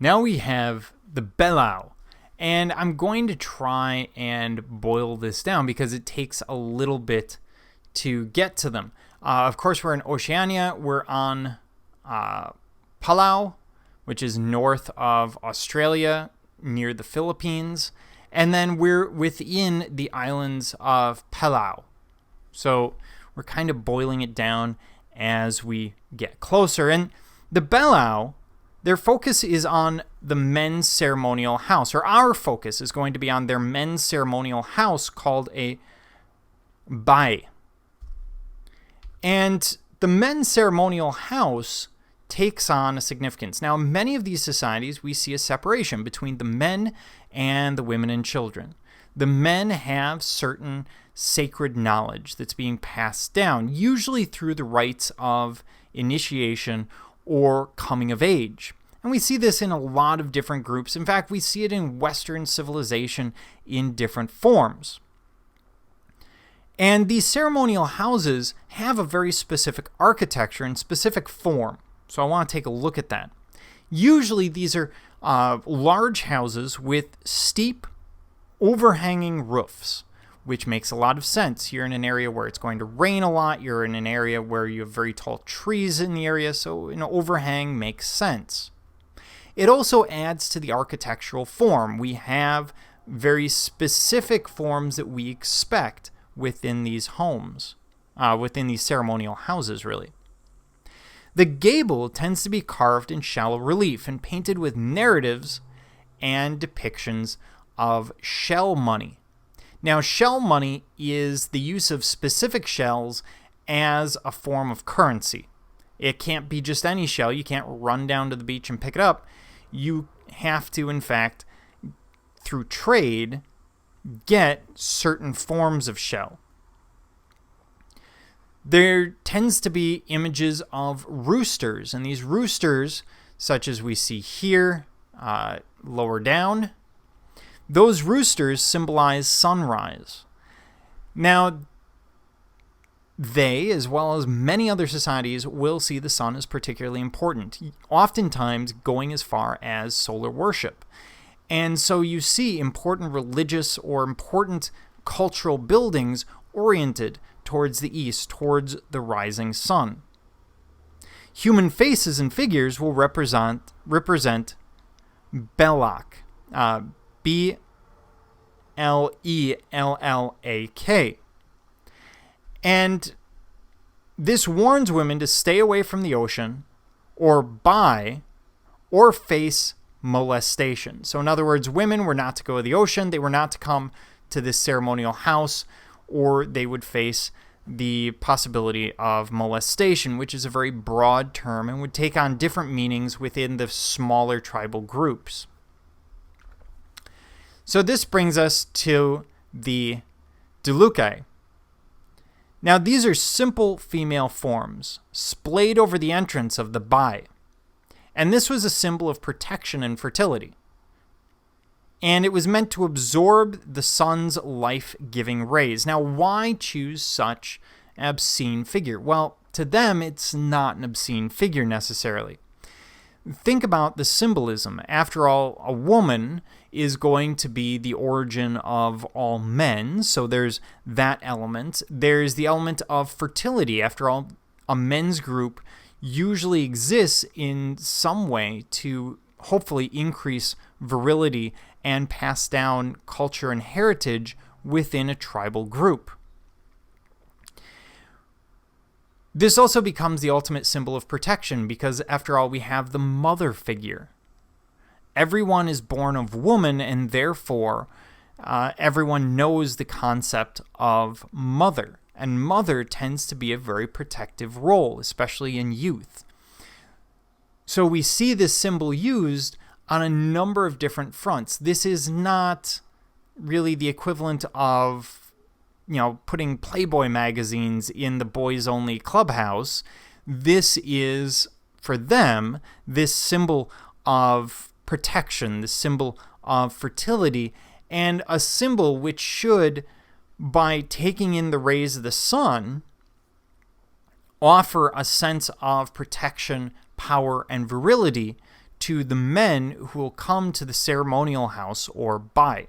Now we have the Belau. And I'm going to try and boil this down because it takes a little bit to get to them. Of course, we're in Oceania. We're on Palau, which is north of Australia, near the Philippines. And then we're within the islands of Palau. So we're kind of boiling it down as we get closer. And the Belau, their focus is on the men's ceremonial house, or our focus is going to be on their men's ceremonial house called a bai. And the men's ceremonial house takes on a significance. Now, in many of these societies, we see a separation between the men and the women and children. The men have certain sacred knowledge that's being passed down, usually through the rites of initiation or coming of age. And we see this in a lot of different groups. In fact, we see it in Western civilization in different forms. And these ceremonial houses have a very specific architecture and specific form. So I want to take a look at that. Usually these are large houses with steep, overhanging roofs, which makes a lot of sense. You're in an area where it's going to rain a lot. You're in an area where you have very tall trees in the area, so an overhang makes sense. It also adds to the architectural form. We have very specific forms that we expect within these homes, within these ceremonial houses, really. The gable tends to be carved in shallow relief and painted with narratives and depictions of shell money. Now, shell money is the use of specific shells as a form of currency. It can't be just any shell. You can't run down to the beach and pick it up. You have to, in fact, through trade, get certain forms of shell. There tends to be images of roosters, and these roosters, such as we see here, lower down, those roosters symbolize sunrise. Now, they, as well as many other societies, will see the sun as particularly important, oftentimes going as far as solar worship. And so you see important religious or important cultural buildings oriented towards the east, towards the rising sun. Human faces and figures will represent Belak, Blellak. And this warns women to stay away from the ocean or buy or face molestation. So in other words, women were not to go to the ocean. They were not to come to this ceremonial house, or they would face the possibility of molestation, which is a very broad term and would take on different meanings within the smaller tribal groups. So this brings us to the Dilukai. Now, these are simple female forms, splayed over the entrance of the bai. And this was a symbol of protection and fertility. And it was meant to absorb the sun's life-giving rays. Now, why choose such an obscene figure? Well, to them, it's not an obscene figure necessarily. Think about the symbolism. After all, a woman is going to be the origin of all men, so there's that element. There's the element of fertility. After all, a men's group usually exists in some way to hopefully increase virility and pass down culture and heritage within a tribal group. This also becomes the ultimate symbol of protection because, after all, we have the mother figure. Everyone is born of woman, and therefore everyone knows the concept of mother. And mother tends to be a very protective role, especially in youth. So we see this symbol used on a number of different fronts. This is not really the equivalent of, putting Playboy magazines in the boys-only clubhouse. This is, for them, this symbol of protection, the symbol of fertility, and a symbol which should, by taking in the rays of the sun, offer a sense of protection, power, and virility to the men who will come to the ceremonial house or buy.